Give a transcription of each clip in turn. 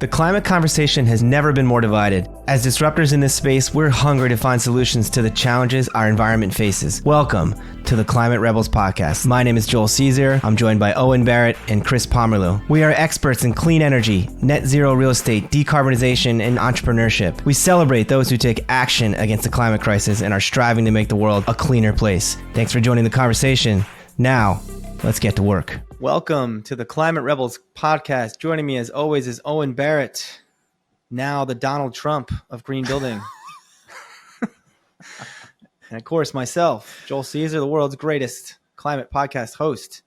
The climate conversation has never been more divided. As disruptors in this space, we're hungry to find solutions to the challenges our environment faces. Welcome to the Climate Rebels podcast. My name is Joel Caesar. I'm joined by Owen Barrett and Chris Pomerleau. We are experts in clean energy, net zero real estate, decarbonization, and entrepreneurship. We celebrate those who take action against the climate crisis and are striving to make the world a cleaner place. Thanks for joining the conversation. Now, let's get to work. Welcome to the Climate Rebels podcast. Joining me as always is Owen Barrett, now the Donald Trump of green building. And of course, myself, Joel Caesar, the world's greatest climate podcast host.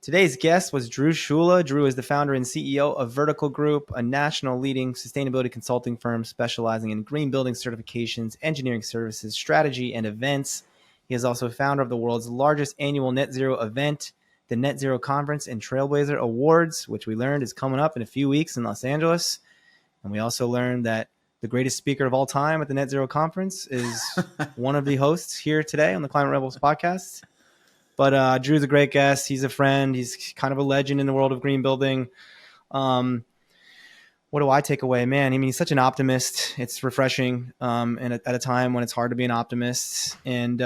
Today's guest was Drew Shula. Drew is the founder and CEO of Verdical Group, a national leading sustainability consulting firm specializing in green building certifications, engineering services, strategy, and events. He is also founder of the world's largest annual net zero event, the Net Zero Conference and Trailblazer Awards, which we learned is coming up in a few weeks in Los Angeles. And we also learned that the greatest speaker of all time at the Net Zero Conference is one of the hosts here today on the Climate Rebels podcast. But Drew's a great guest. He's a friend. He's kind of a legend in the world of green building. What do I take away? Man, I mean, he's such an optimist. It's refreshing and at a time when it's hard to be an optimist. And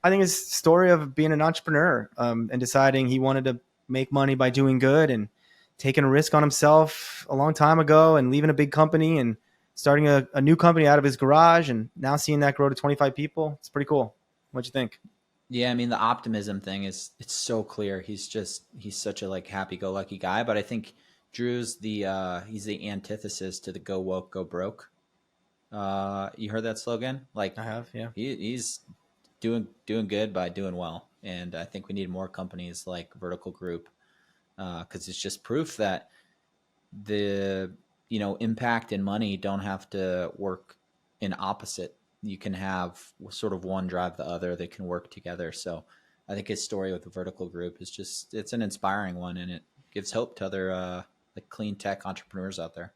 I think his story of being an entrepreneur and deciding he wanted to make money by doing good and taking a risk on himself a long time ago and leaving a big company and starting a new company out of his garage and now seeing that grow to 25 people. It's pretty cool. What'd you think? Yeah, I mean, the optimism thing it's so clear. He's such a happy-go-lucky guy, but I think Drew's he's the antithesis to the go woke, go broke. You heard that slogan? I have, yeah. He's doing good by doing well, and I think we need more companies like Verdical Group because it's just proof that the impact and money don't have to work in opposite. You can have sort of one drive the other. They can work together. So I think his story with the Verdical Group is it's an inspiring one, and it gives hope to other clean tech entrepreneurs out there.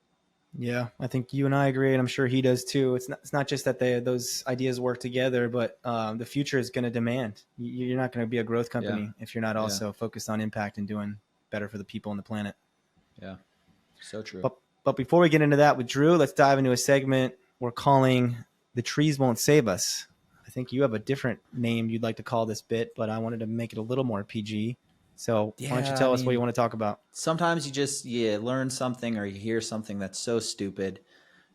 Yeah, I think you and I agree, and I'm sure he does too. It's not just that those ideas work together, but the future is going to demand. You're not going to be a growth company if you're not also focused on impact and doing better for the people on the planet. Yeah, so true. But before we get into that with Drew, let's dive into a segment we're calling "The Trees Won't Save Us." I think you have a different name you'd like to call this bit, but I wanted to make it a little more PG. So why don't you tell us what you want to talk about? Sometimes you learn something or you hear something that's so stupid.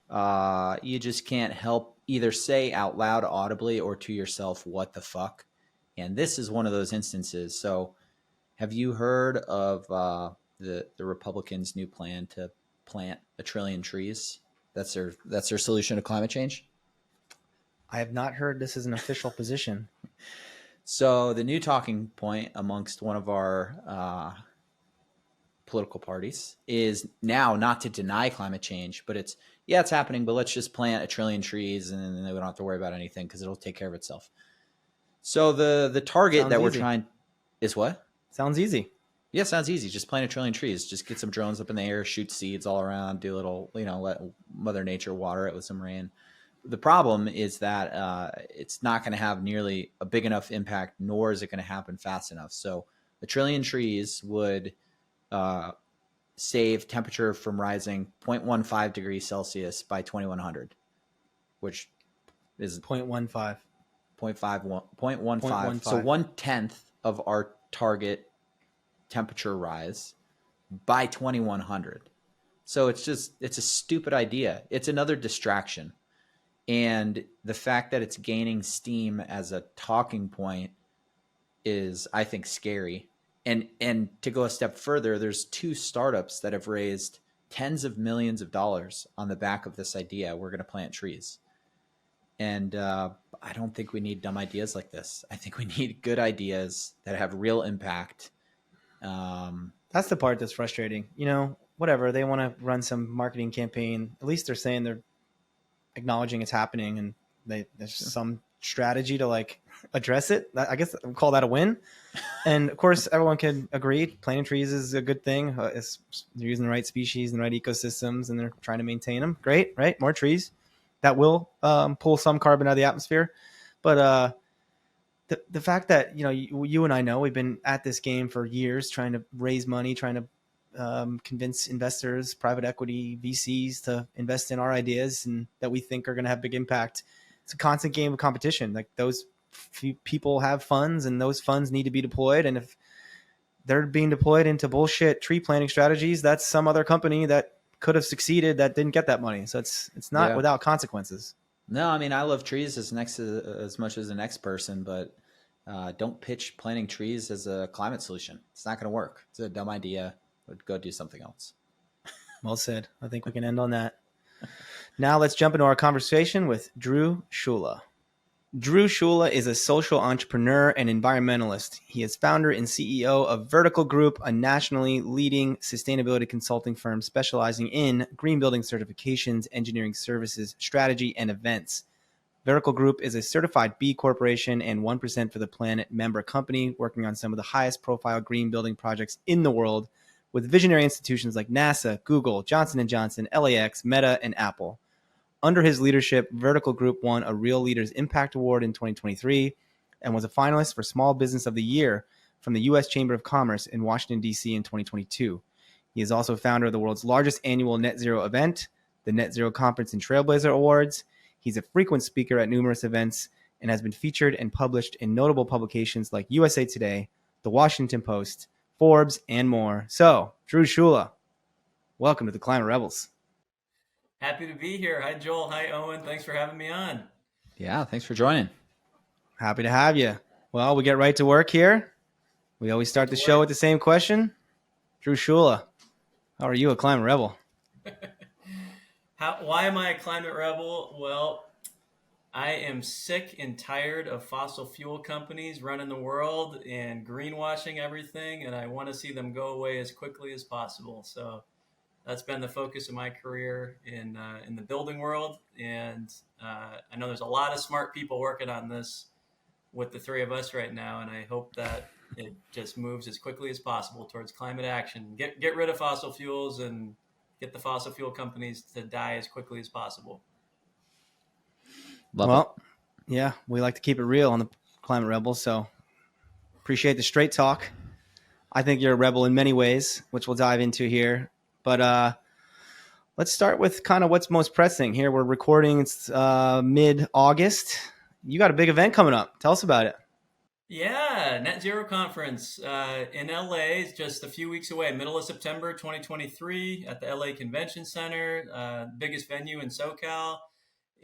You just can't help either say out loud audibly or to yourself, what the fuck? And this is one of those instances. So have you heard of the Republicans' new plan to plant 1 trillion trees? That's their solution to climate change? I have not heard this is an official position. So the new talking point amongst one of our political parties is now not to deny climate change, but it's happening, but let's just plant 1 trillion trees and then we don't have to worry about anything because it'll take care of itself. So the target Sounds that we're easy. trying is what? Sounds easy. Yeah, sounds easy. Just plant 1 trillion trees. Just get some drones up in the air, shoot seeds all around, do a little, let Mother Nature water it with some rain. The problem is that it's not going to have nearly a big enough impact, nor is it going to happen fast enough. So 1 trillion trees would save temperature from rising 0.15 degrees Celsius by 2100, which is 0.15. 0.15. So 1/10 of our target temperature rise by 2100. So it's a stupid idea. It's another distraction. And the fact that it's gaining steam as a talking point is, I think, scary. And to go a step further, there's 2 startups that have raised tens of millions of dollars on the back of this idea. We're going to plant trees. And I don't think we need dumb ideas like this. I think we need good ideas that have real impact. That's the part that's frustrating. Whatever, they want to run some marketing campaign. At least they're saying they're acknowledging it's happening and there's some strategy to address it. I guess I'll call that a win. And of course, everyone can agree planting trees is a good thing. They're using the right species and the right ecosystems and they're trying to maintain them. Great, right? More trees that will pull some carbon out of the atmosphere. But the fact that, you and I know we've been at this game for years trying to raise money, trying to convince investors, private equity, VCs to invest in our ideas and that we think are going to have big impact. It's a constant game of competition. Like those people have funds and those funds need to be deployed. And if they're being deployed into bullshit tree planting strategies, that's some other company that could have succeeded that didn't get that money. So it's not without consequences. No, I mean, I love trees as much as the next person, but don't pitch planting trees as a climate solution. It's not going to work. It's a dumb idea. Go do something else. Well said. I think we can end on that. Now let's jump into our conversation with Drew Shula. Drew Shula is a social entrepreneur and environmentalist. He is founder and CEO of Verdical Group, a nationally leading sustainability consulting firm specializing in green building certifications, engineering services, strategy, and events. Verdical Group is a certified B Corporation and 1% for the Planet member company, working on some of the highest profile green building projects in the world with visionary institutions like NASA, Google, Johnson & Johnson, LAX, Meta, and Apple. Under his leadership, Verdical Group won a Real Leaders Impact Award in 2023 and was a finalist for Small Business of the Year from the U.S. Chamber of Commerce in Washington, D.C. in 2022. He is also founder of the world's largest annual net zero event, the Net Zero Conference and Trailblazer Awards. He's a frequent speaker at numerous events and has been featured and published in notable publications like USA Today, The Washington Post, Forbes, and more. So, Drew Shula, welcome to the Climate Rebels. Happy to be here. Hi, Joel. Hi, Owen. Thanks for having me on. Yeah, thanks for joining. Happy to have you. Well, we get right to work here. We always start the show with the same question. Drew Shula, how are you a climate rebel? Why am I a climate rebel? Well, I am sick and tired of fossil fuel companies running the world and greenwashing everything, and I want to see them go away as quickly as possible. So that's been the focus of my career in the building world, and I know there's a lot of smart people working on this with the three of us right now, and I hope that it just moves as quickly as possible towards climate action. Get rid of fossil fuels and get the fossil fuel companies to die as quickly as possible. Love it. Yeah, we like to keep it real on the Climate Rebels, so appreciate the straight talk. I think you're a rebel in many ways, which we'll dive into here. But let's start with kind of what's most pressing here. We're recording, it's mid-August. You got a big event coming up. Tell us about it. Yeah, Net Zero Conference in LA is just a few weeks away, middle of September 2023 at the LA Convention Center, biggest venue in SoCal.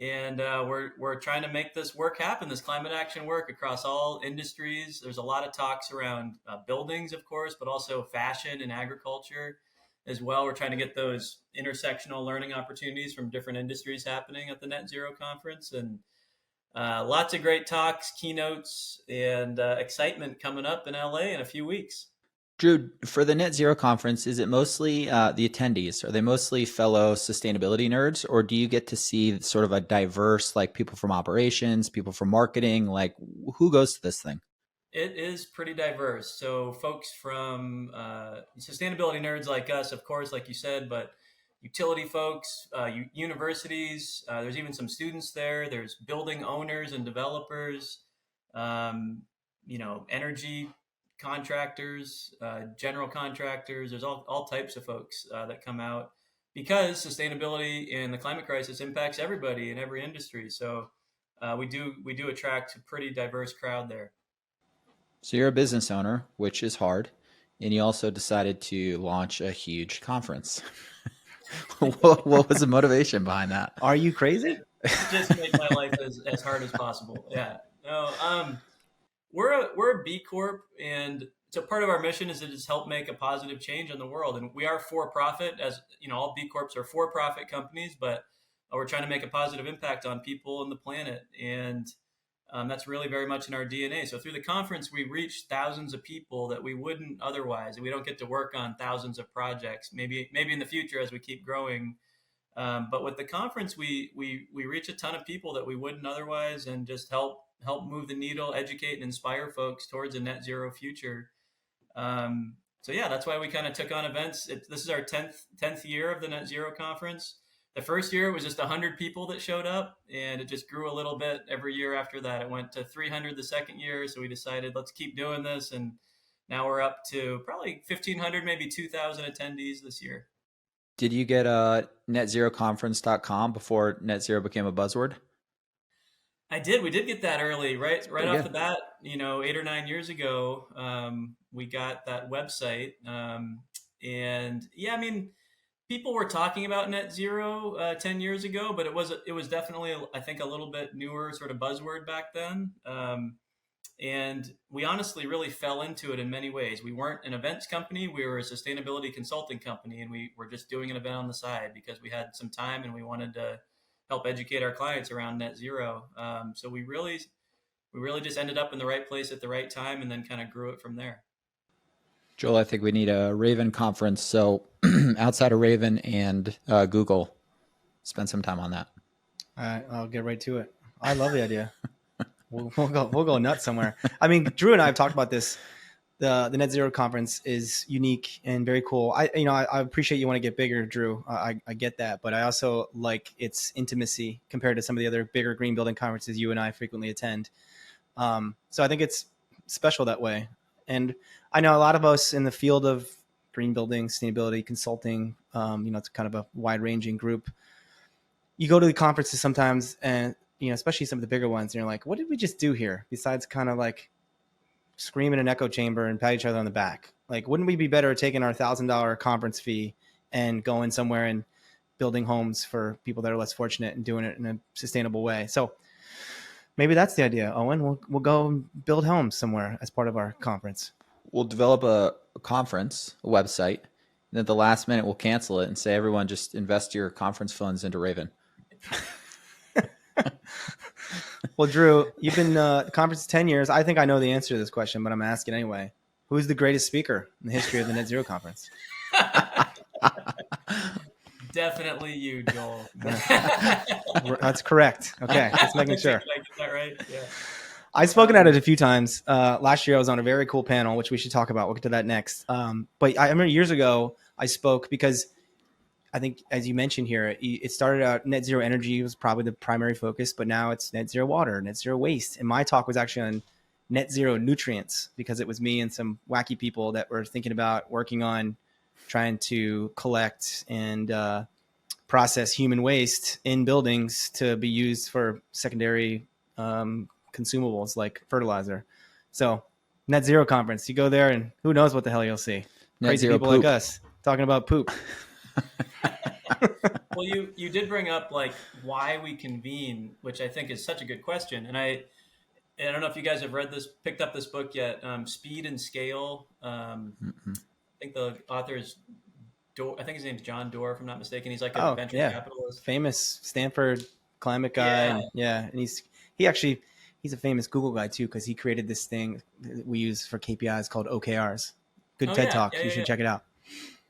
And we're trying to make this work happen, this climate action work across all industries. There's a lot of talks around buildings, of course, but also fashion and agriculture as well. We're trying to get those intersectional learning opportunities from different industries happening at the Net Zero Conference. And lots of great talks, keynotes, and excitement coming up in LA in a few weeks. Drew, for the Net Zero Conference, is it mostly the attendees? Are they mostly fellow sustainability nerds, or do you get to see sort of a diverse, like people from operations, people from marketing? Like, who goes to this thing? It is pretty diverse. So folks from sustainability nerds like us, of course, like you said, but utility folks, universities, there's even some students there. There's building owners and developers, energy contractors, general contractors. There's all types of folks that come out because sustainability and the climate crisis impacts everybody in every industry. So we do attract a pretty diverse crowd there. So you're a business owner, which is hard, and you also decided to launch a huge conference. What was the motivation behind that? Are you crazy? Just make my life as hard as possible. Yeah. No. We're a B Corp, and so part of our mission is to just help make a positive change in the world. And we are for profit, as you know, all B Corps are for profit companies, but we're trying to make a positive impact on people and the planet. And that's really very much in our DNA. So through the conference, we reach thousands of people that we wouldn't otherwise. We don't get to work on thousands of projects. Maybe in the future as we keep growing. But with the conference, we reach a ton of people that we wouldn't otherwise, and just help move the needle, educate and inspire folks towards a net zero future. So yeah, that's why we kind of took on events. This is our 10th year of the Net Zero Conference. The first year it was just 100 people that showed up, and it just grew a little bit every year after that. It went to 300 the second year. So we decided, let's keep doing this and now we're up to probably 1,500, maybe 2,000 attendees this year. Did you get netzeroconference.com before net zero became a buzzword? I did. We did get that early, right off good. the bat. 8 or 9 years ago, we got that website, and yeah, I mean, people were talking about net zero 10 years ago, but it was definitely, I think, a little bit newer sort of buzzword back then. And we honestly really fell into it in many ways. We weren't an events company. We were a sustainability consulting company, and we were just doing an event on the side because we had some time and we wanted to help educate our clients around net zero. So we really just ended up in the right place at the right time, and then kind of grew it from there. Joel, I think we need a Raven conference. So outside of Raven and Google, spend some time on that. All right, I'll get right to it. I love the idea. We'll go nuts somewhere. I mean, Drew and I have talked about this. The Net Zero conference is unique and very cool. I appreciate you want to get bigger, Drew. I get that, but I also like its intimacy compared to some of the other bigger green building conferences you and I frequently attend. So I think it's special that way. And I know a lot of us in the field of green building, sustainability, consulting, it's kind of a wide ranging group. You go to the conferences sometimes and, especially some of the bigger ones, and you're like, what did we just do here? Besides kind of like scream in an echo chamber and pat each other on the back. Like, wouldn't we be better at taking our $1,000 conference fee and going somewhere and building homes for people that are less fortunate and doing it in a sustainable way? So maybe that's the idea, Owen. We'll go build homes somewhere as part of our conference. We'll develop a conference, a website, and at the last minute we'll cancel it and say, everyone just invest your conference funds into Raven. Well, Drew, you've been conference 10 years. I think I know the answer to this question, but I'm asking anyway. Who's the greatest speaker in the history of the Net Zero Conference? Definitely you, Joel. That's correct. Okay, just making sure. Did I get that right? Yeah. I've spoken at it a few times. Last year, I was on a very cool panel, which we should talk about. We'll get to that next. But I remember years ago, I spoke because I think, as you mentioned here, it started out net zero energy was probably the primary focus, but now it's net zero water, net zero waste. And my talk was actually on net zero nutrients because it was me and some wacky people that were thinking about working on trying to collect and process human waste in buildings to be used for secondary consumables like fertilizer. So net zero conference, you go there and who knows what the hell you'll see. Net Crazy zero people poop. like us talking about poop. Well, you did bring up like why we convene, which I think is such a good question. And I don't know if you guys have picked up this book yet, Speed and Scale. I think the author is I think his name's John Doerr, if I'm not mistaken. He's like a venture capitalist. Famous Stanford climate guy. And he's a famous Google guy too, because he created this thing that we use for KPIs called OKRs. Good TED Talk. You should check it out.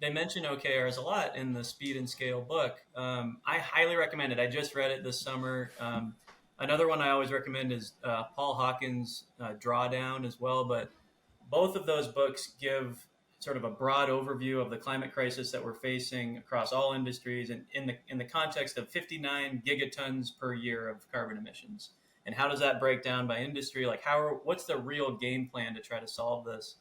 They mention OKRs a lot in the Speed and Scale book. I highly recommend it. I just read it this summer. Another one I always recommend is Paul Hawkins' Drawdown as well. But both of those books give sort of a broad overview of the climate crisis that we're facing across all industries, and in the context of 59 gigatons per year of carbon emissions. And how does that break down by industry? Like what's the real game plan to try to solve this?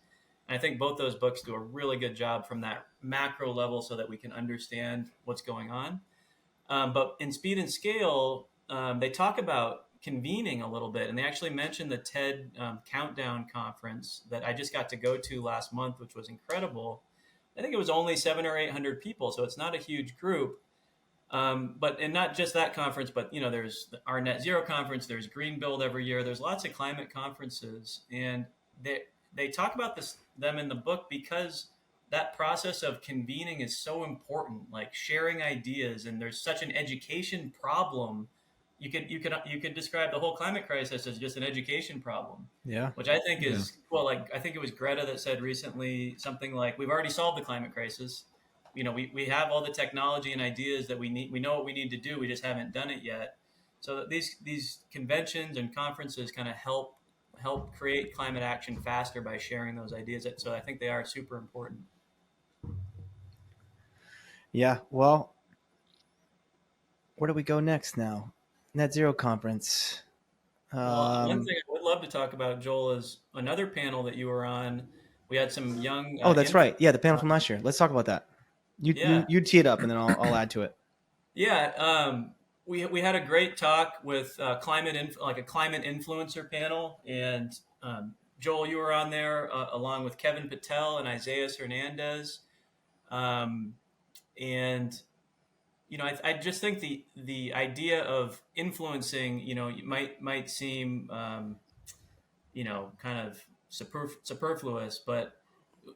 And I think both those books do a really good job from that macro level so that we can understand what's going on. But in Speed and Scale, they talk about convening a little bit, and they actually mentioned the TED Countdown conference that I just got to go to last month, which was incredible. I think it was only 700 or 800 people, so it's not a huge group. And not just that conference, but there's our Net Zero conference, there's Green Build every year, there's lots of climate conferences, and they talk about them in the book because that process of convening is so important, like sharing ideas, and there's such an education problem. You could describe the whole climate crisis as just an education problem. Yeah. Which I think is well, like I think it was Greta that said recently something like, we've already solved the climate crisis. We have all the technology and ideas that we need. We know what we need to do. We just haven't done it yet. So these conventions and conferences kind of help create climate action faster by sharing those ideas. So I think they are super important. Yeah. Well, where do we go next now? Net Zero conference. Well, one thing I would love to talk about, Joel, is another panel that you were on We had some young. Oh, that's right. Yeah, the panel from last year. Let's talk about that. Yeah. You tee it up, and then I'll add to it. Yeah. We had a great talk with a climate influencer panel, and Joel, you were on there along with Kevin Patel and Isaiah Hernandez, and I just think the idea of influencing, might seem kind of superfluous, but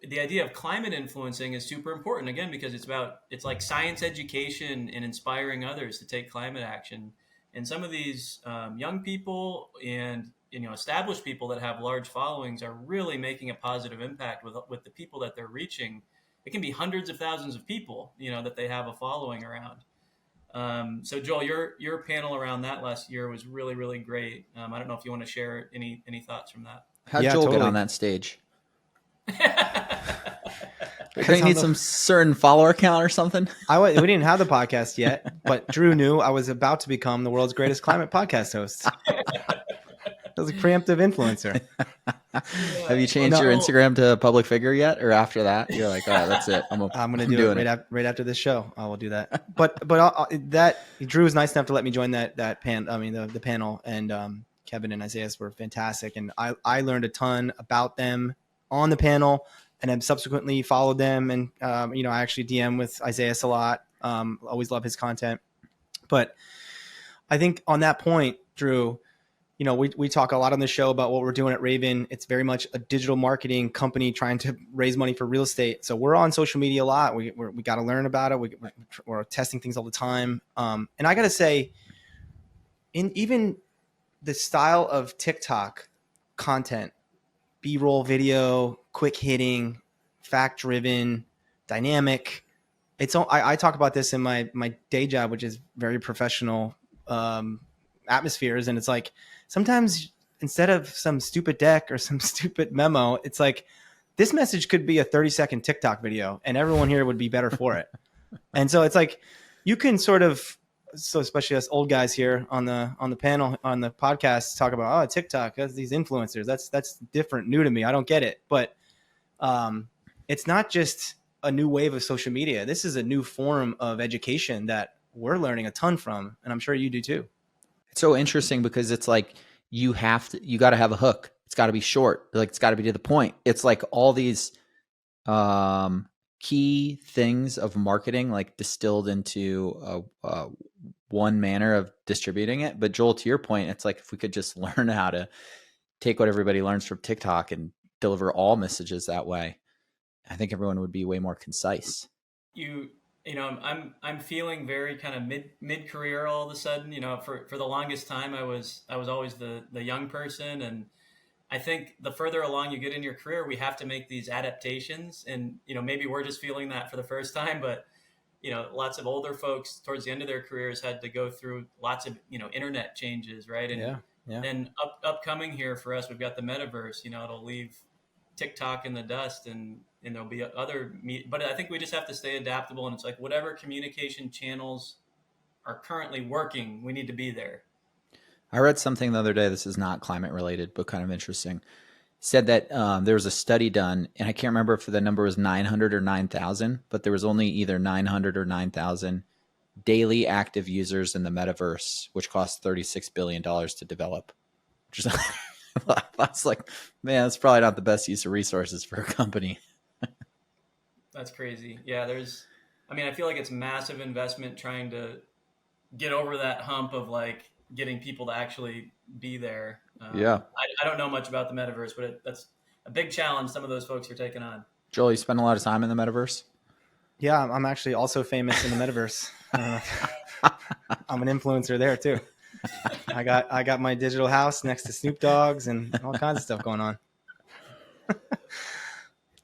the idea of climate influencing is super important, again, because it's like science education and inspiring others to take climate action. And some of these young people and established people that have large followings are really making a positive impact with the people that they're reaching. It can be hundreds of thousands of people that they have a following around. So Joel, your panel around that last year was really, really great. I don't know if you want to share any thoughts from that. How'd Yeah, Joel totally. get on that stage? Do you need some certain follower count or something? We didn't have the podcast yet, but Drew knew I was about to become the world's greatest climate podcast host. That was a preemptive influencer. Have you changed your Instagram to a public figure yet, or after that you're like, all right, that's it. I'm going to do it right after this show. I will do that. But that Drew was nice enough to let me join the panel, and Kevin and Isaiah were fantastic, and I learned a ton about them on the panel, and have subsequently followed them, and I actually DM with Isaiah a lot. Always love his content, but I think on that point, Drew, we talk a lot on the show about what we're doing at Raven. It's very much a digital marketing company trying to raise money for real estate. So we're on social media a lot. We got to learn about it. We're testing things all the time. And I got to say, in even the style of TikTok content, B-roll video, quick hitting, fact driven, dynamic. I talk about this in my day job, which is very professional atmospheres. And it's like, sometimes instead of some stupid deck or some stupid memo, it's like, this message could be a 30-second TikTok video and everyone here would be better for it. And so it's like, you can sort of, so especially us old guys here on the panel, on the podcast, talk about, TikTok, that's these influencers. That's different, new to me. I don't get it. But it's not just a new wave of social media. This is a new form of education that we're learning a ton from. And I'm sure you do too. It's so interesting because it's like, you got to have a hook. It's got to be short. Like, it's got to be to the point. It's like all these key things of marketing, like distilled into one manner of distributing it. But Joel, to your point, it's like, if we could just learn how to take what everybody learns from TikTok and deliver all messages that way, I think everyone would be way more concise. I'm feeling very kind of mid-career all of a sudden. For the longest time, I was always the young person, and I think the further along you get in your career, we have to make these adaptations, and maybe we're just feeling that for the first time, but lots of older folks towards the end of their careers had to go through lots of internet changes, right? And then upcoming here for us, we've got the metaverse. It'll leave TikTok in the dust, and there'll be other but I think we just have to stay adaptable, and it's like, whatever communication channels are currently working, we need to be there. I read something the other day, this is not climate related, but kind of interesting. Said that there was a study done, and I can't remember if the number was 900 or 9,000, but there was only either 900 or 9,000 daily active users in the metaverse, which cost $36 billion to develop. Which is, that's like, man, that's probably not the best use of resources for a company. That's crazy. Yeah, I feel like it's massive investment trying to get over that hump of like getting people to actually be there. I don't know much about the metaverse, but that's a big challenge some of those folks are taking on. Joel, you spend a lot of time in the metaverse? Yeah, I'm actually also famous in the metaverse. I'm an influencer there too. I got my digital house next to Snoop Dogg's and all kinds of stuff going on.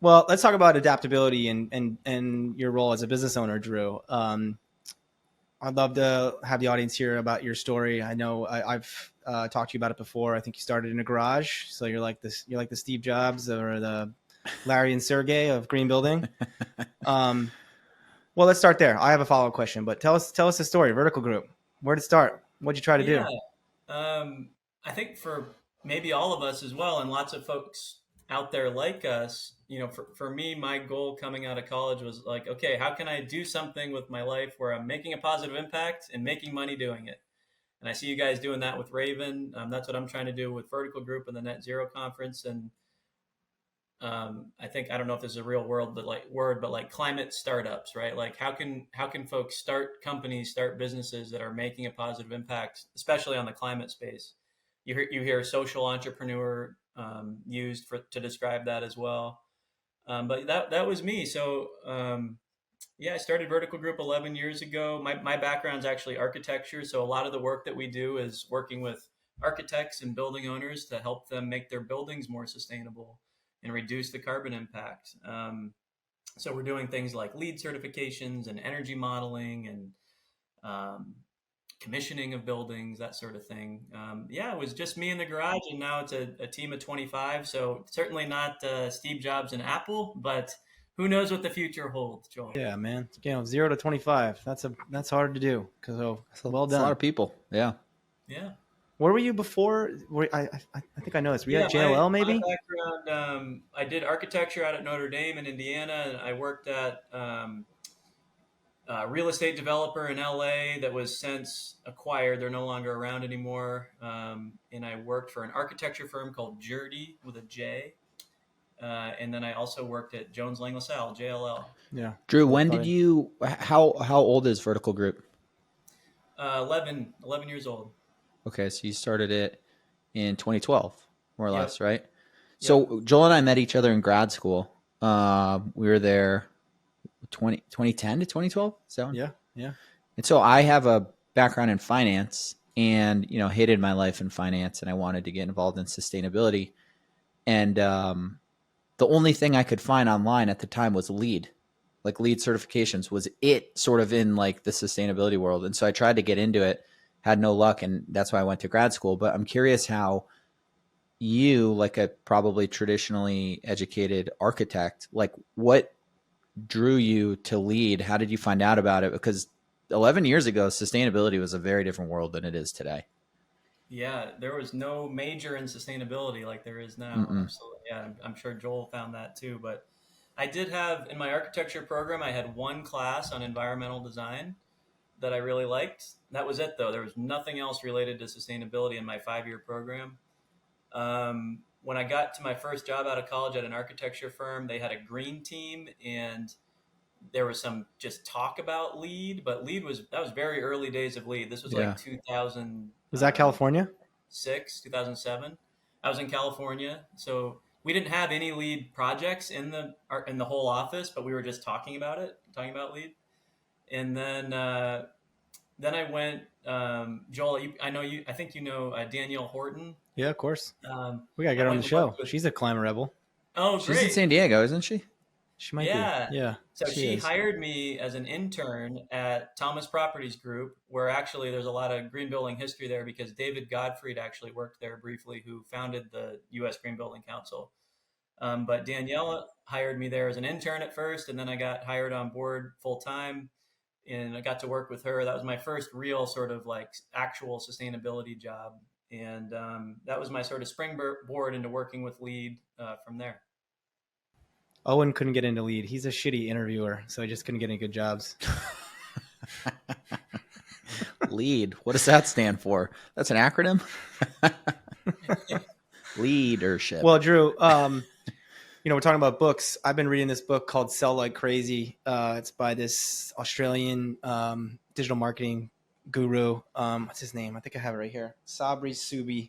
Well, let's talk about adaptability and your role as a business owner, Drew. I'd love to have the audience hear about your story. I know I've talked to you about it before. I think you started in a garage, so you're like the Steve Jobs or the Larry and Sergey of green building. Well, let's start there. I have a follow-up question, but tell us the story. Verdical Group. Where did it start? What'd you try to do? I think for maybe all of us as well, and lots of folks out there like us, for me, my goal coming out of college was like, okay, how can I do something with my life where I'm making a positive impact and making money doing it? And I see you guys doing that with Raven. That's what I'm trying to do with Vertical Group and the Net Zero Conference. And I don't know if this is a real word, but like climate startups, right? Like how can folks start companies, start businesses that are making a positive impact, especially on the climate space? You hear social entrepreneur used to describe that as well. But that was me. So I started Vertical Group 11 years ago. My background's actually architecture, so a lot of the work that we do is working with architects and building owners to help them make their buildings more sustainable and reduce the carbon impact. So we're doing things like LEED certifications and energy modeling and commissioning of buildings, that sort of thing. It was just me in the garage, and now it's a team of 25. So certainly not Steve Jobs and Apple, but who knows what the future holds, Joel? Yeah, man. 0 to 25. That's hard to do. Well done. That's a lot of people. Yeah. Yeah. Where were you before? I think I know this. Were you at JLL maybe? My background, I did architecture out at Notre Dame in Indiana, and I worked at a real estate developer in LA that was since acquired. They're no longer around anymore. And I worked for an architecture firm called Jurdy with a J. And then I also worked at Jones Lang LaSalle, JLL. Yeah. Drew, how old is Vertical Group? 11 years old. Okay, so you started it in 2012, more or less, right? So Joel and I met each other in grad school. We were there 2010 to 2012. Is that one? Yeah, yeah. And so I have a background in finance and, hated my life in finance, and I wanted to get involved in sustainability. And the only thing I could find online at the time was LEED. Like LEED certifications was it sort of in like the sustainability world. And so I tried to get into it, had no luck, and that's why I went to grad school. But I'm curious how you, like a probably traditionally educated architect, like what drew you to LEED? How did you find out about it? Because 11 years ago, sustainability was a very different world than it is today. Yeah, there was no major in sustainability like there is now. Mm-mm. Absolutely. Yeah, I'm sure Joel found that too. But I did have, in my architecture program, I had one class on environmental design that I really liked. That was it, though. There was nothing else related to sustainability in my 5-year program. When I got to my first job out of college at an architecture firm, they had a green team, and there was some just talk about LEED, but that was very early days of LEED. This was like 2000. Was that California? 2007. I was in California, so we didn't have any LEED projects in the whole office, but we were just talking about LEED. And then I went, Joel. I think you know Danielle Horton. Yeah, of course. We gotta get her on the show. She's a climate rebel. Oh, great. She's in San Diego, isn't she? She might be. Yeah. So she hired me as an intern at Thomas Properties Group, where actually there's a lot of green building history there because David Gottfried actually worked there briefly, who founded the U.S. Green Building Council. But Danielle hired me there as an intern at first, and then I got hired on board full time, and I got to work with her. That was my first real sort of like actual sustainability job. And that was my sort of springboard into working with LEED from there. Owen couldn't get into LEED. He's a shitty interviewer, so he just couldn't get any good jobs. LEED. What does that stand for? That's an acronym? Leadership. Well, Drew, we're talking about books. I've been reading this book called Sell Like Crazy. It's by this Australian digital marketing guru. What's his name? I think I have it right here. Sabri Subi.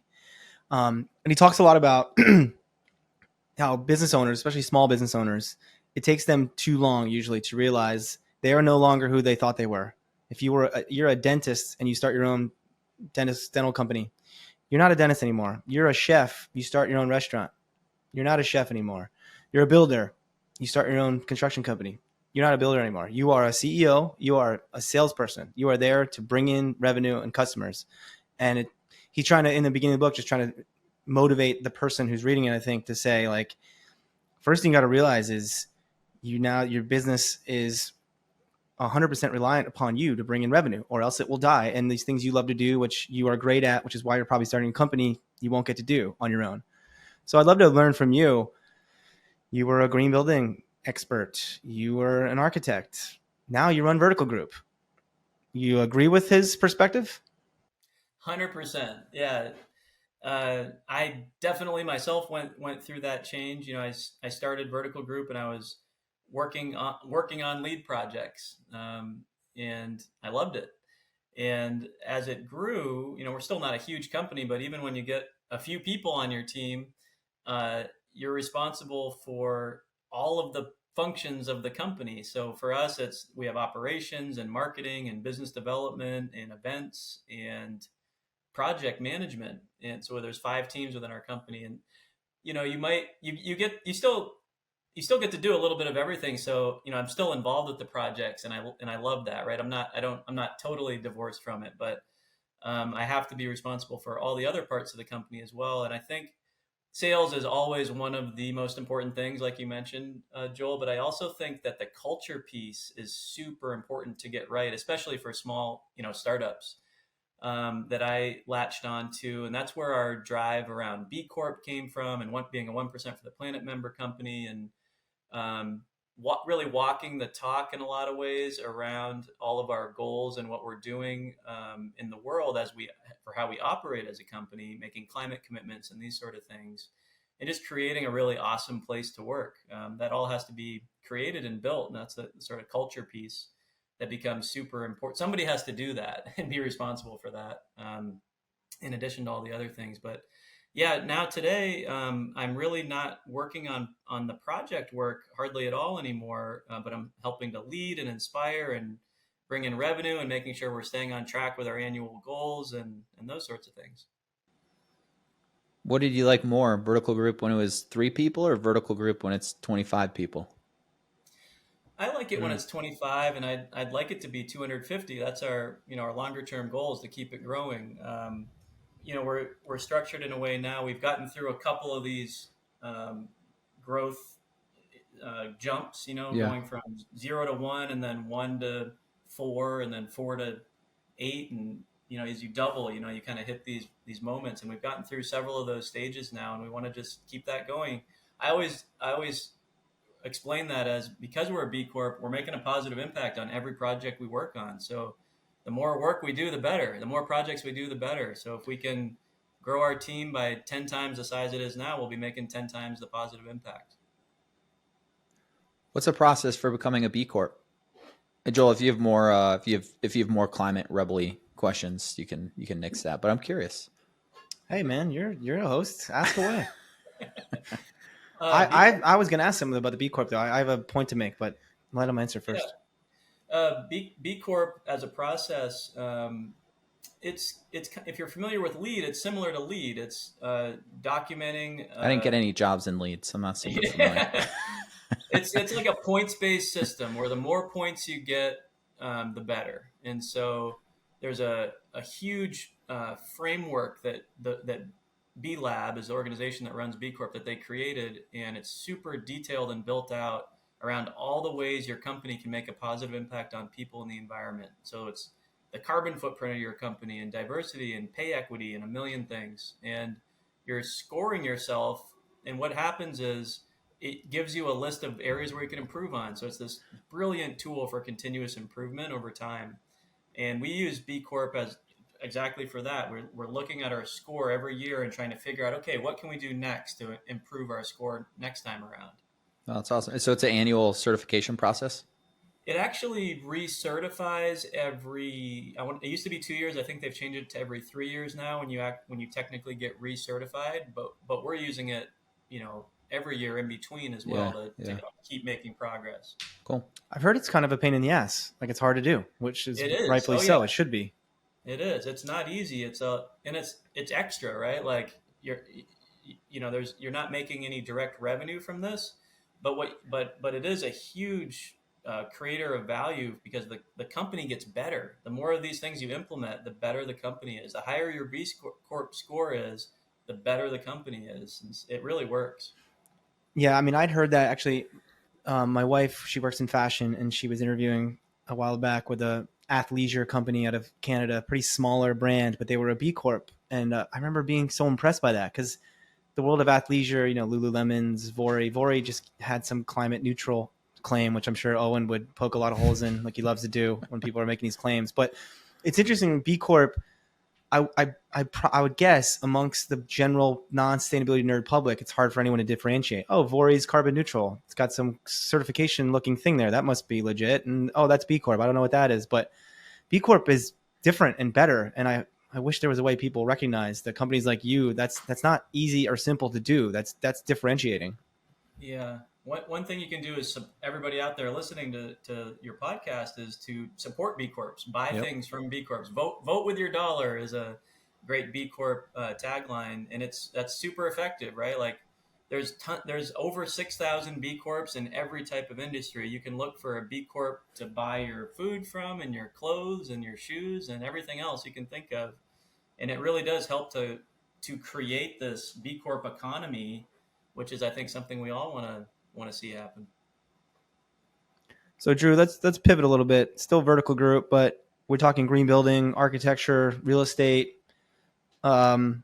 And he talks a lot about how business owners, especially small business owners, it takes them too long usually to realize they are no longer who they thought they were. If you're a dentist and you start your own dental company, you're not a dentist anymore. You're a chef. You start your own restaurant. You're not a chef anymore. You're a builder. You start your own construction company. You're not a builder anymore. You are a CEO. You are a salesperson. You are there to bring in revenue and customers. And he's trying to, in the beginning of the book, just trying to motivate the person who's reading it, I think, to say, like, first thing you got to realize is your business is 100% reliant upon you to bring in revenue, or else it will die. And these things you love to do, which you are great at, which is why you're probably starting a company, you won't get to do on your own. So I'd love to learn from you. You were a green building expert. You were an architect. Now you run Vertical Group. You agree with his perspective? 100%. Yeah. I definitely myself went through that change. I started Vertical Group and I was working on lead projects, and I loved it. And as it grew, we're still not a huge company, but even when you get a few people on your team, you're responsible for all of the functions of the company. So for us, we have operations and marketing and business development and events and project management. And so there's 5 teams within our company, and you still get to do a little bit of everything. So I'm still involved with the projects, and I love that. Right, I'm not totally divorced from it, but I have to be responsible for all the other parts of the company as well. And I think sales is always one of the most important things, like you mentioned, Joel. But I also think that the culture piece is super important to get right, especially for small startups, that I latched onto, and that's where our drive around B Corp came from, and being a 1% for the Planet member company, and really walking the talk in a lot of ways around all of our goals and what we're doing in the world for how we operate as a company, making climate commitments and these sort of things, and just creating a really awesome place to work. That all has to be created and built, and that's the sort of culture piece that becomes super important. Somebody has to do that and be responsible for that, in addition to all the other things. But yeah, now today, I'm really not working on the project work hardly at all anymore, but I'm helping to lead and inspire and bring in revenue and making sure we're staying on track with our annual goals and those sorts of things. What did you like more, Vertical Group when it was 3 people or Vertical Group when it's 25 people? I like it when it's 25, and I'd like it to be 250. That's our longer term goal is to keep it growing. We're structured in a way now. We've gotten through a couple of these growth jumps. Going from 0 to 1, and then 1 to 4, and then 4 to 8, and as you double, you kind of hit these moments, and we've gotten through several of those stages now, and we want to just keep that going. I always explain that as, because we're a B Corp, we're making a positive impact on every project we work on. So the more work we do, the better. The more projects we do, the better. So if we can grow our team by 10 times the size it is now, we'll be making 10 times the positive impact. What's the process for becoming a B Corp? And Joel, if you have more, if you have more climate rebel-y questions, you can nix that. But I'm curious. Hey man, you're a host. Ask away. I was going to ask something about the B Corp though. I have a point to make, but let him answer first. Yeah. B Corp as a process, it's if you're familiar with LEED, it's similar to LEED. It's documenting. I didn't get any jobs in LEED, so I'm not super familiar. It's like a points-based system where the more points you get, the better. And so there's a huge framework that B Lab is the organization that runs B Corp that they created, and it's super detailed and built out around all the ways your company can make a positive impact on people and the environment. So it's the carbon footprint of your company, and diversity and pay equity and a million things. And you're scoring yourself, and what happens is it gives you a list of areas where you can improve on. So it's this brilliant tool for continuous improvement over time. And we use B Corp as exactly for that. We're looking at our score every year and trying to figure out, okay, what can we do next to improve our score next time around? Oh, that's awesome. So it's an annual certification process? It actually recertifies it used to be 2 years. I think they've changed it to every 3 years now when you technically get recertified, but we're using it, every year in between as well to keep making progress. Cool. I've heard it's kind of a pain in the ass. Like it's hard to do, which is rightfully so. It should be. It is. It's not easy. It's extra, right? Like you're not making any direct revenue from this, but it is a huge creator of value because the company gets better. The more of these things you implement, the better the company is. The higher your B Corp score is, the better the company is. It really works. Yeah, I mean, I'd heard that actually. My wife, she works in fashion, and she was interviewing a while back with a athleisure company out of Canada, a pretty smaller brand, but they were a B Corp. And I remember being so impressed by that because the world of athleisure, Lululemon's, Vori just had some climate neutral claim, which I'm sure Owen would poke a lot of holes in, like he loves to do when people are making these claims. But it's interesting. B Corp, I would guess amongst the general non-sustainability nerd public, it's hard for anyone to differentiate. Oh, Vori's carbon neutral. It's got some certification looking thing there. That must be legit. And oh, that's B Corp. I don't know what that is, but B Corp is different and better. And I wish there was a way people recognize that companies like you, that's not easy or simple to do. That's differentiating. Yeah. One thing you can do is, everybody out there listening to your podcast, is to support B Corps, buy things from B Corps. Vote with your dollar is a great B Corp tagline, and that's super effective, right? Like there's over 6,000 B Corps in every type of industry. You can look for a B Corp to buy your food from, and your clothes and your shoes and everything else you can think of, and it really does help to create this B Corp economy, which is, I think, something we all want to see happen. So Drew, let's pivot a little bit. Still Vertical Group, but we're talking green building, architecture, real estate. I'm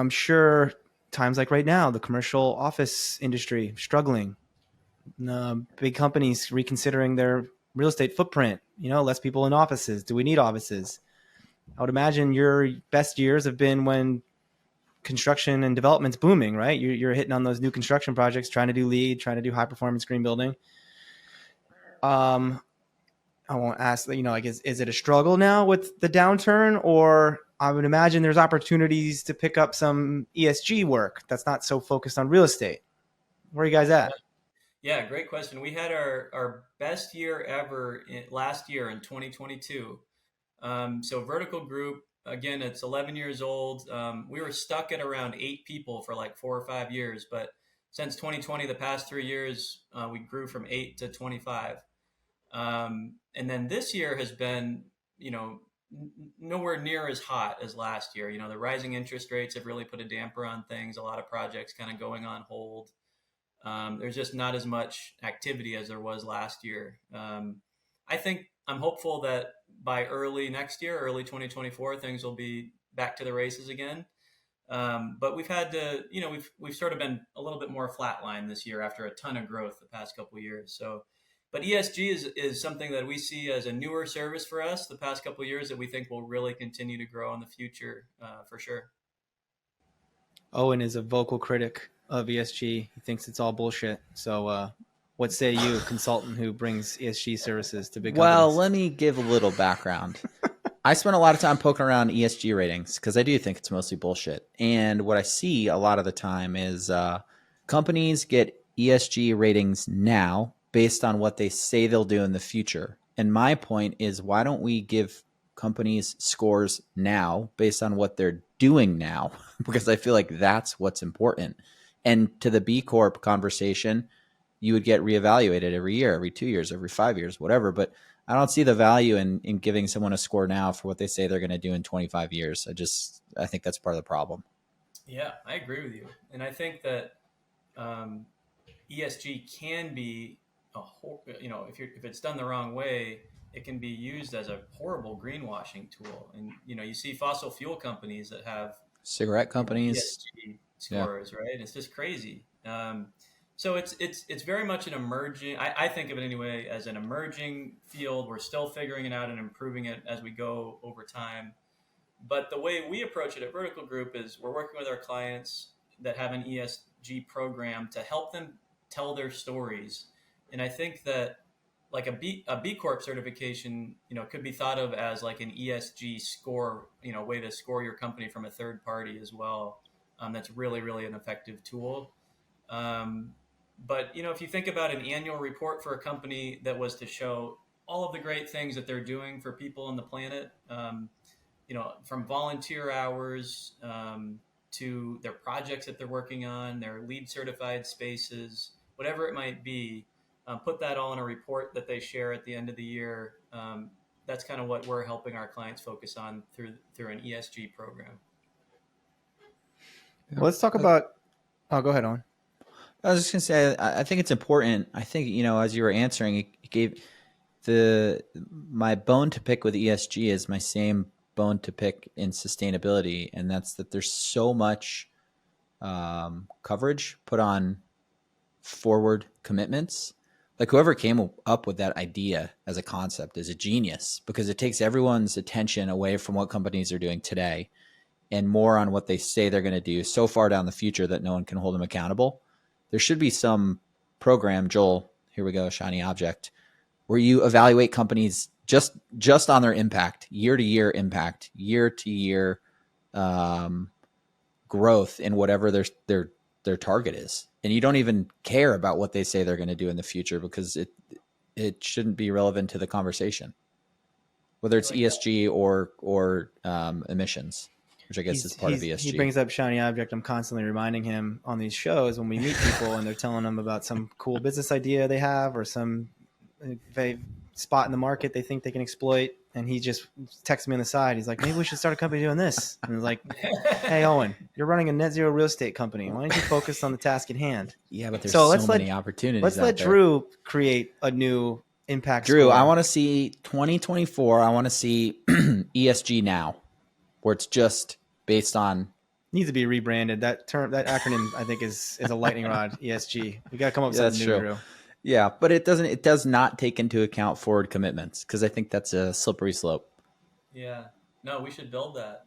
sure times like right now, the commercial office industry struggling. Big companies reconsidering their real estate footprint. Less people in offices. Do we need offices? I would imagine your best years have been when construction and development's booming, right? You're hitting on those new construction projects, trying to do LEED, trying to do high performance green building. I won't ask, is it a struggle now with the downturn, or I would imagine there's opportunities to pick up some ESG work that's not so focused on real estate. Where are you guys at? Yeah, great question. We had our best year ever last year in 2022. So Vertical Group, again, it's 11 years old. We were stuck at around 8 people for like 4 or 5 years, but since 2020, the past 3 years, we grew from 8 to 25. And then this year has been, nowhere near as hot as last year. The rising interest rates have really put a damper on things. A lot of projects kind of going on hold. There's just not as much activity as there was last year. I'm hopeful that by early next year, early 2024, things will be back to the races again. But we've had to, we've sort of been a little bit more flatline this year after a ton of growth the past couple of years. So, but ESG is something that we see as a newer service for us the past couple of years that we think will really continue to grow in the future, for sure. Owen is a vocal critic of ESG. He thinks it's all bullshit. So, what say you, consultant who brings ESG services to big companies? Well, let me give a little background. I spent a lot of time poking around ESG ratings because I do think it's mostly bullshit. And what I see a lot of the time is companies get ESG ratings now based on what they say they'll do in the future. And my point is, why don't we give companies scores now based on what they're doing now? Because I feel like that's what's important. And to the B Corp conversation, you would get reevaluated every year, every 2 years, every 5 years, whatever. But I don't see the value in giving someone a score now for what they say they're going to do in 25 years. I think that's part of the problem. Yeah, I agree with you. And I think that ESG can be if it's done the wrong way, it can be used as a horrible greenwashing tool. And, you see fossil fuel companies that have cigarette companies, ESG scores, right? It's just crazy. So it's very much an emerging, I think of it anyway, as an emerging field. We're still figuring it out and improving it as we go over time. But the way we approach it at Vertical Group is we're working with our clients that have an ESG program to help them tell their stories. And I think that like a B Corp certification, could be thought of as like an ESG score, way to score your company from a third party as well. That's really, really an effective tool. But, if you think about an annual report for a company that was to show all of the great things that they're doing for people on the planet, from volunteer hours to their projects that they're working on, their LEED certified spaces, whatever it might be, put that all in a report that they share at the end of the year. That's kind of what we're helping our clients focus on through an ESG program. Well, let's talk about, go ahead, Owen. I was just going to say, I think it's important. I think, as you were answering, it gave my bone to pick with ESG is my same bone to pick in sustainability. And that's that there's so much coverage, put on forward commitments. Like whoever came up with that idea as a concept is a genius, because it takes everyone's attention away from what companies are doing today and more on what they say they're going to do so far down the future that no one can hold them accountable. There should be some program, Joel, here we go, shiny object, where you evaluate companies just on their impact, year to year impact, year to year growth in whatever their target is. And you don't even care about what they say they're going to do in the future, because it shouldn't be relevant to the conversation, whether it's ESG or emissions, which I guess is part of ESG. He brings up shiny object. I'm constantly reminding him on these shows when we meet people and they're telling them about some cool business idea they have or some spot in the market they think they can exploit. And he just texts me on the side. He's like, maybe we should start a company doing this. And I was like, hey, Owen, you're running a net zero real estate company. Why don't you focus on the task at hand? Yeah, but there's so many opportunities. Let's let Drew create a new impact. Drew, score. I want to see 2024. I want to see ESG now, where it's just based on. Needs to be rebranded. That acronym, I think, is a lightning rod. ESG. We got to come up with something new, Drew. Yeah, but it does not take into account forward commitments, because I think that's a slippery slope. Yeah, no, we should build that.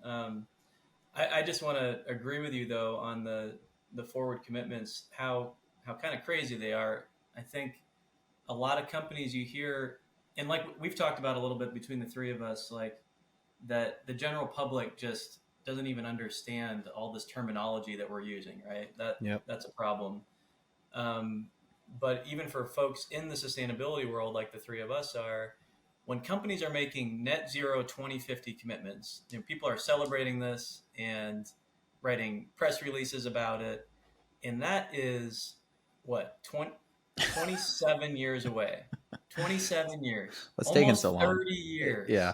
I just want to agree with you though on the forward commitments, how kind of crazy they are. I think a lot of companies you hear, and like we've talked about a little bit between the three of us, like that the general public just doesn't even understand all this terminology that we're using, right? That's a problem. But even for folks in the sustainability world, like the three of us are, when companies are making net zero 2050 commitments, people are celebrating this and writing press releases about it. And that is what, 27 years away, 27 years. What's taking so long? 30 years. Yeah.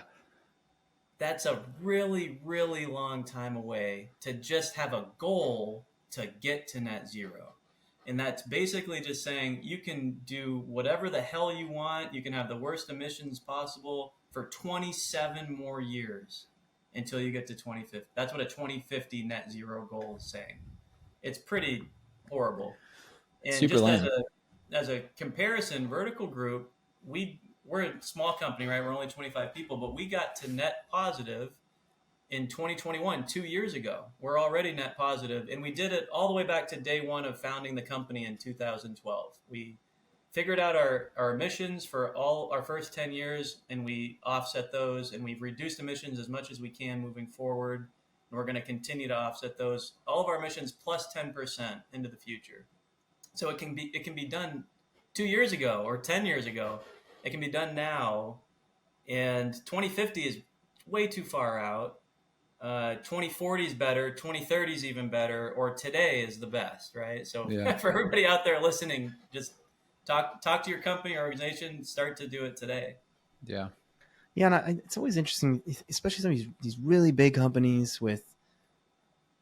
That's a really, really long time away to just have a goal to get to net zero. And that's basically just saying you can do whatever the hell you want. You can have the worst emissions possible for 27 more years until you get to 2050. That's what a 2050 net zero goal is saying. It's pretty horrible. And super just lame. as a comparison, Verdical Group, we're a small company, right? We're only 25 people, but we got to net positive in 2021, 2 years ago. We're already net positive, and we did it all the way back to day one of founding the company in 2012. We figured out our emissions for all our first 10 years, and we offset those, and we've reduced emissions as much as we can moving forward. And we're going to continue to offset those, all of our emissions plus 10% into the future. So it can be done 2 years ago or 10 years ago. It can be done now, and 2050 is way too far out. 2040 is better, 2030 is even better, or today is the best, right? So for everybody out there listening, just talk to your company or organization, start to do it today. Yeah. Yeah, and it's always interesting, especially some of these really big companies with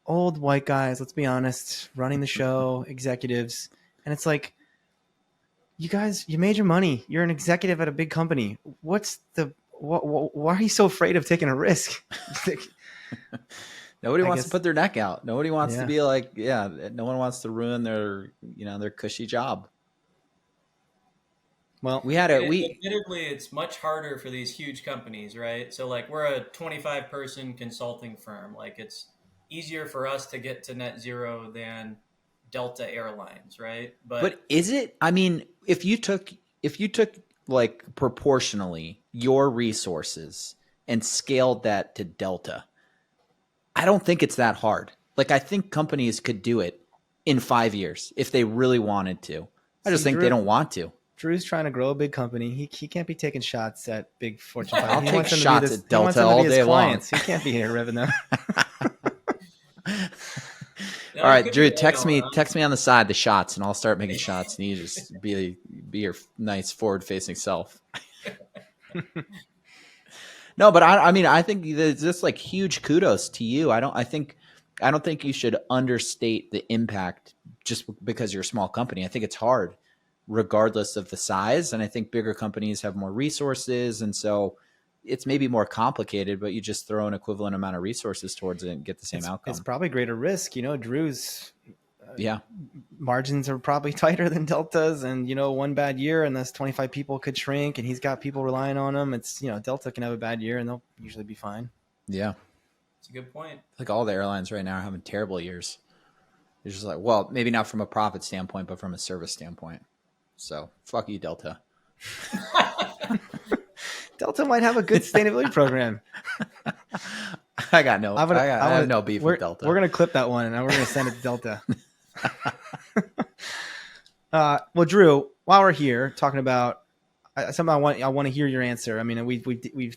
old white guys, let's be honest, running the show, executives. And it's like, you guys, you made your money. You're an executive at a big company. Why are you so afraid of taking a risk? Nobody wants to put their neck out. Nobody wants to be like, no one wants to ruin their cushy job. Well, admittedly, it's much harder for these huge companies, right? So like we're a 25 person consulting firm. Like it's easier for us to get to net zero than Delta Airlines, right? But is it? I mean, if you took like proportionally your resources and scaled that to Delta, I don't think it's that hard. Like I think companies could do it in 5 years if they really wanted to. I just think they don't want to. Drew's trying to grow a big company. He can't be taking shots at big Fortune 500. I'll take shots at Delta all day long. He can't be here ripping them. All right, Drew, text me on the side the shots, and I'll start making shots, and you just be your nice forward-facing self. No, but I mean, I think there's just like huge kudos to you. I don't think you should understate the impact just because you're a small company. I think it's hard, regardless of the size, and I think bigger companies have more resources, and so it's maybe more complicated, but you just throw an equivalent amount of resources towards it and get the same outcome. It's probably greater risk. Drew's Yeah. Margins are probably tighter than Delta's, and one bad year and those 25 people could shrink, and he's got people relying on him. It's Delta can have a bad year and they'll usually be fine. Yeah. It's a good point. Like all the airlines right now are having terrible years. It's just like, well, maybe not from a profit standpoint, but from a service standpoint. So fuck you, Delta. Delta might have a good sustainability program. I have no beef with Delta. We're going to clip that one and we're going to send it to Delta. Well, Drew, while we're here talking about something, I want to hear your answer. I mean, we've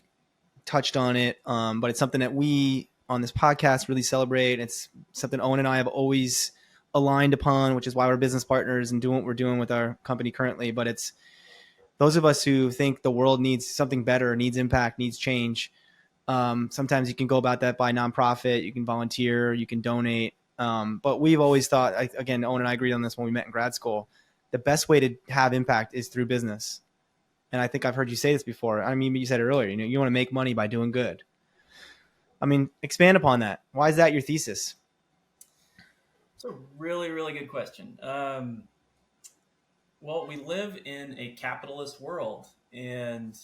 touched on it, but it's something that we on this podcast really celebrate. It's something Owen and I have always aligned upon, which is why we're business partners and doing what we're doing with our company currently. But it's those of us who think the world needs something better, needs impact, needs change. Sometimes you can go about that by nonprofit, you can volunteer, you can donate. But we've always thought, again, Owen and I agreed on this when we met in grad school, the best way to have impact is through business. And I think I've heard you say this before. I mean, you said it earlier, you want to make money by doing good. I mean, expand upon that. Why is that your thesis? It's a really, really good question. Well, we live in a capitalist world, and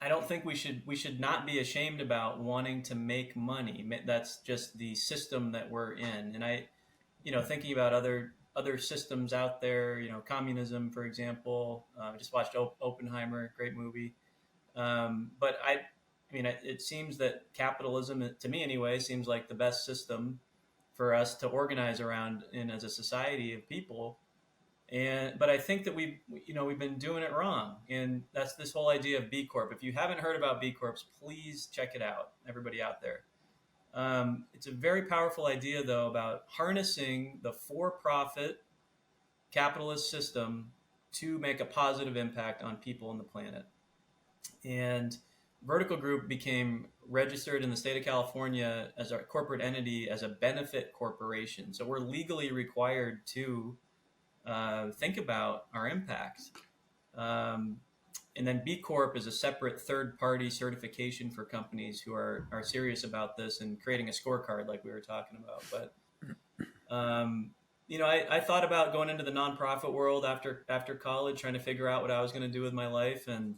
I don't think we should not be ashamed about wanting to make money. That's just the system that we're in. And thinking about other systems out there, communism, for example. I just watched Oppenheimer, great movie. But it seems that capitalism, to me anyway, seems like the best system for us to organize around in as a society of people. But I think that we've been doing it wrong. And that's this whole idea of B Corp. If you haven't heard about B Corps, please check it out, everybody out there. It's a very powerful idea, though, about harnessing the for-profit capitalist system to make a positive impact on people on the planet. And Verdical Group became registered in the state of California as our corporate entity as a benefit corporation. So we're legally required to think about our impact. And then B Corp is a separate third-party certification for companies who are serious about this and creating a scorecard like we were talking about. But, I thought about going into the nonprofit world after college, trying to figure out what I was going to do with my life. And,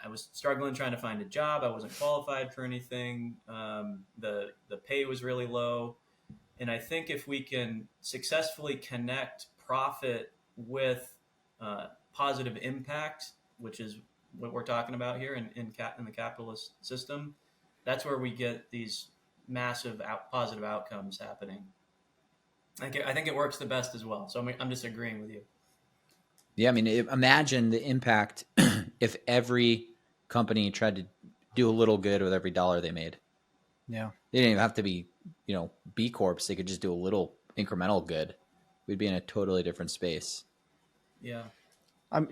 I was struggling trying to find a job. I wasn't qualified for anything. The pay was really low. And I think if we can successfully connect profit with positive impact, which is what we're talking about here in the capitalist system, that's where we get these massive positive outcomes happening. I think it works the best as well. So I'm just agreeing with you. Yeah, I mean, imagine the impact if every company tried to do a little good with every dollar they made. Yeah. They didn't even have to be, B Corps. They could just do a little incremental good. We'd be in a totally different space. Yeah.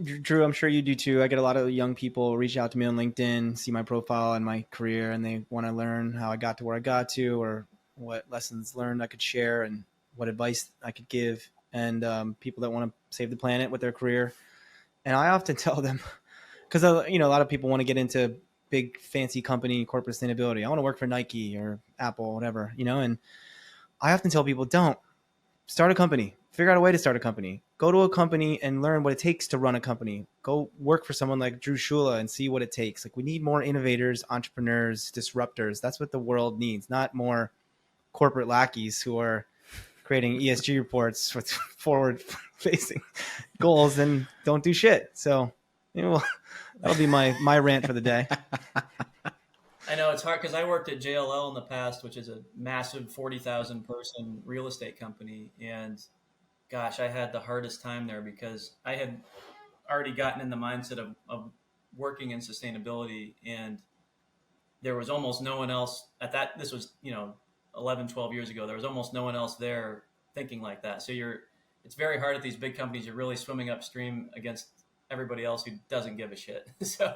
Drew, I'm sure you do too. I get a lot of young people reach out to me on LinkedIn, see my profile and my career, and they want to learn how I got to where I got to, or what lessons learned I could share, and what advice I could give. And people that want to save the planet with their career. And I often tell them, because a lot of people want to get into big fancy company corporate sustainability. I want to work for Nike or Apple, whatever, and I often tell people, don't start a company, figure out a way to start a company, go to a company and learn what it takes to run a company, go work for someone like Drew Shula and see what it takes. Like, we need more innovators, entrepreneurs, disruptors. That's what the world needs, not more corporate lackeys who are creating ESG reports with forward facing goals and don't do shit. So that'll be my rant for the day. I know it's hard because I worked at JLL in the past, which is a massive 40,000 person real estate company. And gosh, I had the hardest time there because I had already gotten in the mindset of working in sustainability, and there was almost no one else at that. This was, 11, 12 years ago. There was almost no one else there thinking like that. So it's very hard at these big companies. You're really swimming upstream against everybody else who doesn't give a shit. So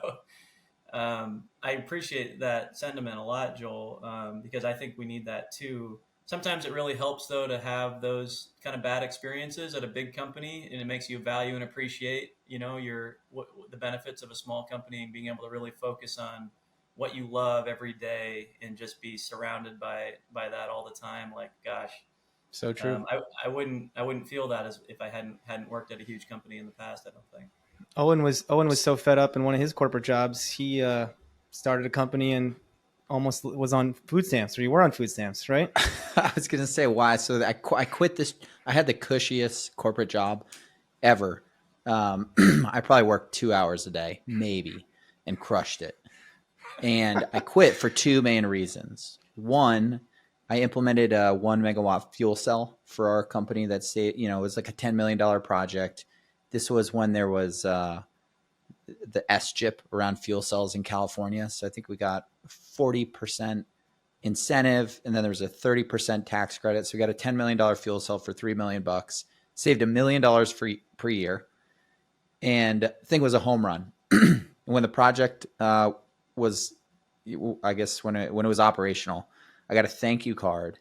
I appreciate that sentiment a lot, Joel, because I think we need that too. Sometimes it really helps, though, to have those kind of bad experiences at a big company, and it makes you value and appreciate, the benefits of a small company and being able to really focus on what you love every day and just be surrounded by that all the time. Like, gosh, So true. I wouldn't feel that as if I hadn't worked at a huge company in the past. I don't think. Owen was so fed up in one of his corporate jobs. He started a company and almost was on food stamps, or you were on food stamps, right? I was going to say why. So I quit this. I had the cushiest corporate job ever. I probably worked 2 hours a day, maybe, and crushed it. And I quit for two main reasons. One, I implemented a 1 megawatt fuel cell for our company that it was like a $10 million project. This was when there was the SGIP around fuel cells in California. So I think we got 40% incentive, and then there was a 30% tax credit. So we got a $10 million fuel cell for $3 million bucks, saved $1 million per year. And the thing was a home run. When the project was, I guess when it was operational, I got a thank you card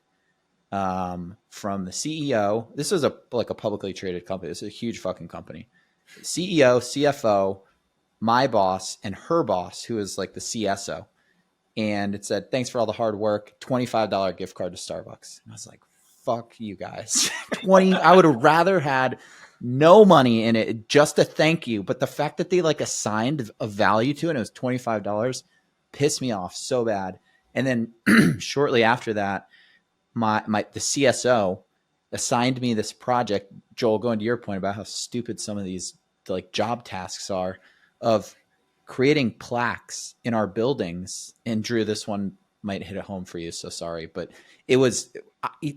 from the CEO. This was like a publicly traded company. This is a huge fucking company. CEO, CFO, my boss, and her boss, who is like the CSO. And it said, thanks for all the hard work, $25 gift card to Starbucks. And I was like, fuck you guys. I would have rather had no money in it, just a thank you. But the fact that they like assigned a value to it, and it was $25, pissed me off so bad. And then shortly after that, the CSO assigned me this project. Joel, going to your point about how stupid some of these like job tasks are, of creating plaques in our buildings. And Drew, this one might hit it home for you, so sorry, but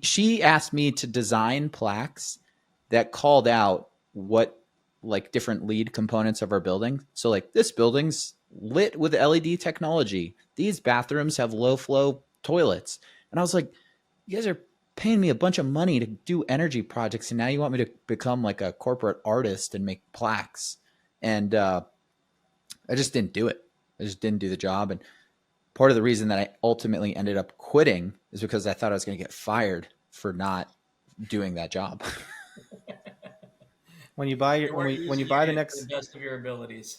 she asked me to design plaques that called out what like different lead components of our building. So like, this building's lit with LED technology. These bathrooms have low flow toilets. And I was like, you guys are paying me a bunch of money to do energy projects, and now you want me to become like a corporate artist and make plaques. And I just didn't do it. I just didn't do the job. And part of the reason that I ultimately ended up quitting is because I thought I was going to get fired for not doing that job. When you buy the next, the best of your abilities.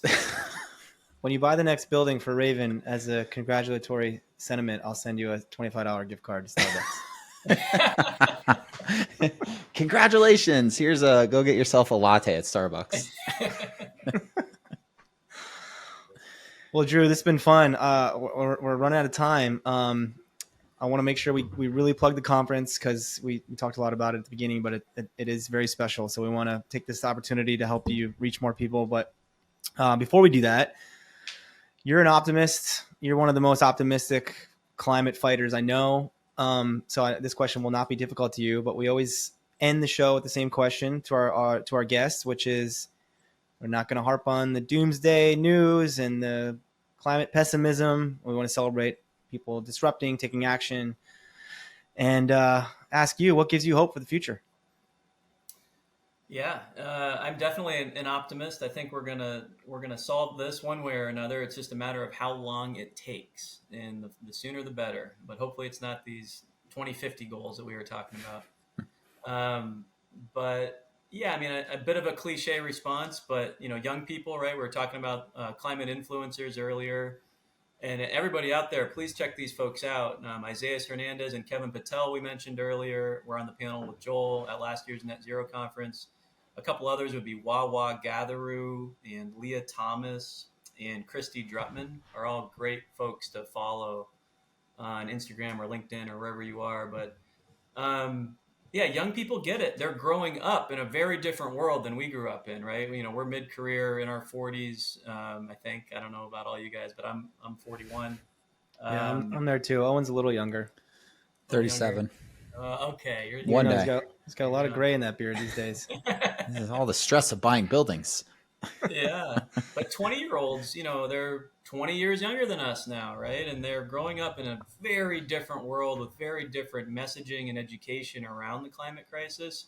when you buy the next building for Raven, as a congratulatory sentiment, I'll send you a $25 gift card to Starbucks. Congratulations. Here's go get yourself a latte at Starbucks. Well, Drew, this has been fun. We're running out of time. I want to make sure we really plug the conference, because we talked a lot about it at the beginning, but it is very special. So we want to take this opportunity to help you reach more people. But before we do that, you're an optimist. You're one of the most optimistic climate fighters I know. This question will not be difficult to you, but we always end the show with the same question to our guests, which is, we're not going to harp on the doomsday news and the climate pessimism. We want to celebrate people disrupting, taking action, and ask you, what gives you hope for the future? Yeah, I'm definitely an optimist. I think we're gonna solve this one way or another. It's just a matter of how long it takes, and the sooner the better. But hopefully, it's not these 2050 goals that we were talking about. But yeah, I mean, a bit of a cliche response, but young people, right? We were talking about climate influencers earlier, and everybody out there, please check these folks out. Isaias Hernandez and Kevin Patel, we mentioned earlier, were on the panel with Joel at last year's Net Zero conference. A couple others would be Wawa Gatheru and Leah Thomas and Christy Drutman, are all great folks to follow on Instagram or LinkedIn or wherever you are. But yeah, young people get it. They're growing up in a very different world than we grew up in, right? We're mid-career, in our 40s. I think, I don't know about all you guys, but I'm 41. Yeah, I'm there too. Owen's a little younger. 37. Okay. One day. He's got a lot of gray in that beard these days. This is all the stress of buying buildings. Yeah. But 20-year-olds, they're 20 years younger than us now, right? And they're growing up in a very different world with very different messaging and education around the climate crisis.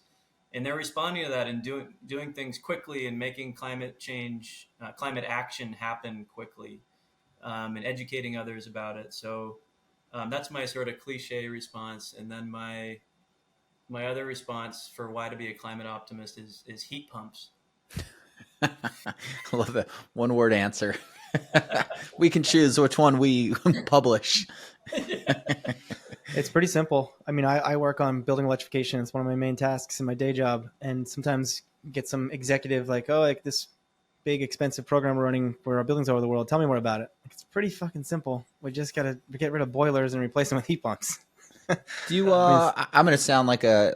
And they're responding to that and doing things quickly and making climate action happen quickly, and educating others about it. So that's my sort of cliche response. And then my other response for why to be a climate optimist is heat pumps. I love that one word answer. We can choose which one we publish. It's pretty simple. I mean, I work on building electrification. It's one of my main tasks in my day job. And sometimes get some executive like, oh, like this big expensive program we're running for our buildings all over the world. Tell me more about it. It's pretty fucking simple. We just got to get rid of boilers and replace them with heat pumps. Do you, I'm going to sound like an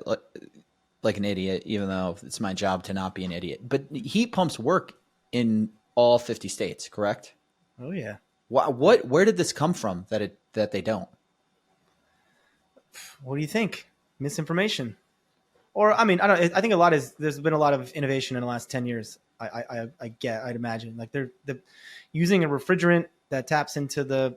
idiot, even though it's my job to not be an idiot, but heat pumps work in all 50 states, correct? Oh yeah. Where did this come from that they don't? What do you think? Misinformation. Or, I mean, I think there's been a lot of innovation in the last 10 years. I'd imagine like they're using a refrigerant that taps into the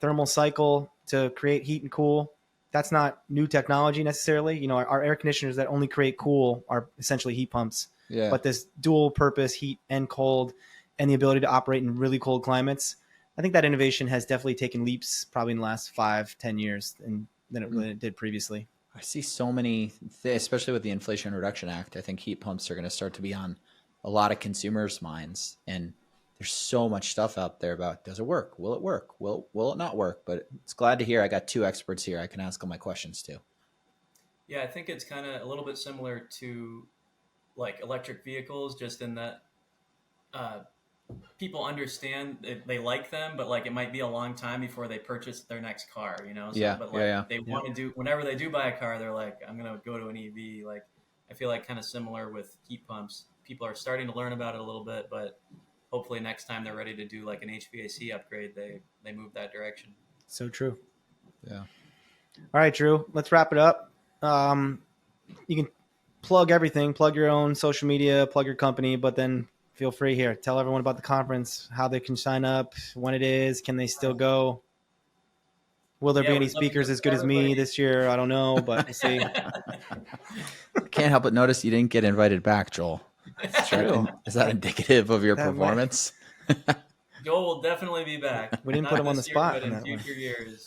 thermal cycle to create heat and cool. That's not new technology necessarily. You know, our air conditioners that only create cool are essentially heat pumps. Yeah. But this dual purpose heat and cold and the ability to operate in really cold climates, I think that innovation has definitely taken leaps probably in the last 5-10 years than it really did previously. I see so many, especially with the Inflation Reduction Act, I think heat pumps are going to start to be on a lot of consumers' minds. And there's so much stuff out there about, does it work? Will it work? Will it not work? But it's glad to hear I got two experts here I can ask all my questions to. Yeah, I think it's kind of a little bit similar to like electric vehicles, just in that people understand they like them, but like it might be a long time before they purchase their next car, you know? So, Yeah. But like they want to do, whenever they do buy a car, they're like, I'm going to go to an EV. Like, I feel like kind of similar with heat pumps. People are starting to learn about it a little bit, but hopefully next time they're ready to do like an HVAC upgrade, they move that direction. So true. Yeah. All right, Drew, let's wrap it up. You can plug everything, plug your own social media, plug your company, but then feel free here. Tell everyone about the conference, how they can sign up, when it is, can they still go? Will there be any speakers as good as me this year? I don't know, but we'll see. Can't help but notice you didn't get invited back, Joel. That's true. Is that indicative of your performance? Joel will definitely be back. We didn't put him on the spot. But in future years.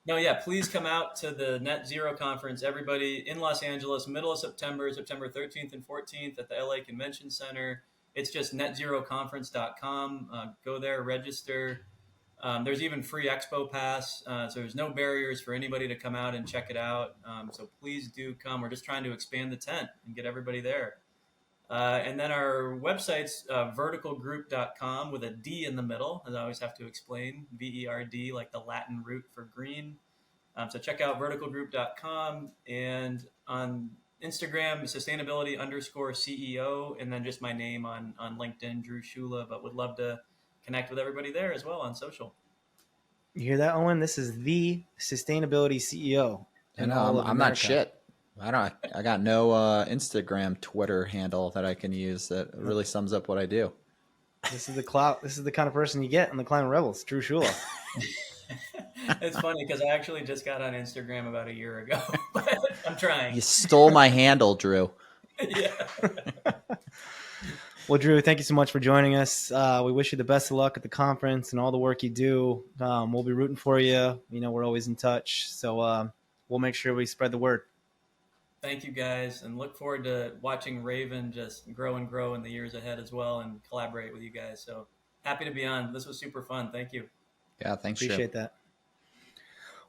No, yeah, please come out to the Net Zero Conference, everybody, in Los Angeles, middle of September 13th and 14th at the LA Convention Center. It's just netzeroconference.com. Go there, register. There's even free expo pass. So there's no barriers for anybody to come out and check it out. So please do come. We're just trying to expand the tent and get everybody there. And then our website's verticalgroup.com with a D in the middle, as I always have to explain, VERD, like the Latin root for green. So check out verticalgroup.com, and on Instagram, sustainability_CEO, and then just my name on LinkedIn, Drew Shula, but would love to connect with everybody there as well on social. You hear that, Owen? This is the sustainability CEO. And I'm not shit. I got no Instagram, Twitter handle that I can use that really sums up what I do. This is the clout. This is the kind of person you get in the Climate Rebels, Drew Shula. It's funny because I actually just got on Instagram about a year ago, but I'm trying. You stole my handle, Drew. Yeah. Well, Drew, thank you so much for joining us. We wish you the best of luck at the conference and all the work you do. We'll be rooting for you. You know, we're always in touch. So we'll make sure we spread the word. Thank you, guys, and look forward to watching Raven just grow and grow in the years ahead as well, and collaborate with you guys. So happy to be on. This was super fun. Thank you. Yeah, thanks. Appreciate that.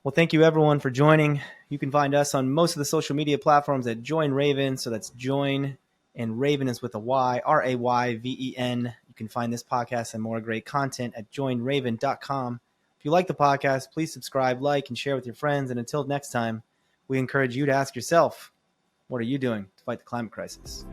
Well, thank you, everyone, for joining. You can find us on most of the social media platforms at Join Raven. So that's Join, and Raven is with a Y, RAYVEN. You can find this podcast and more great content at joinraven.com. If you like the podcast, please subscribe, like, and share with your friends. And until next time, we encourage you to ask yourself, what are you doing to fight the climate crisis?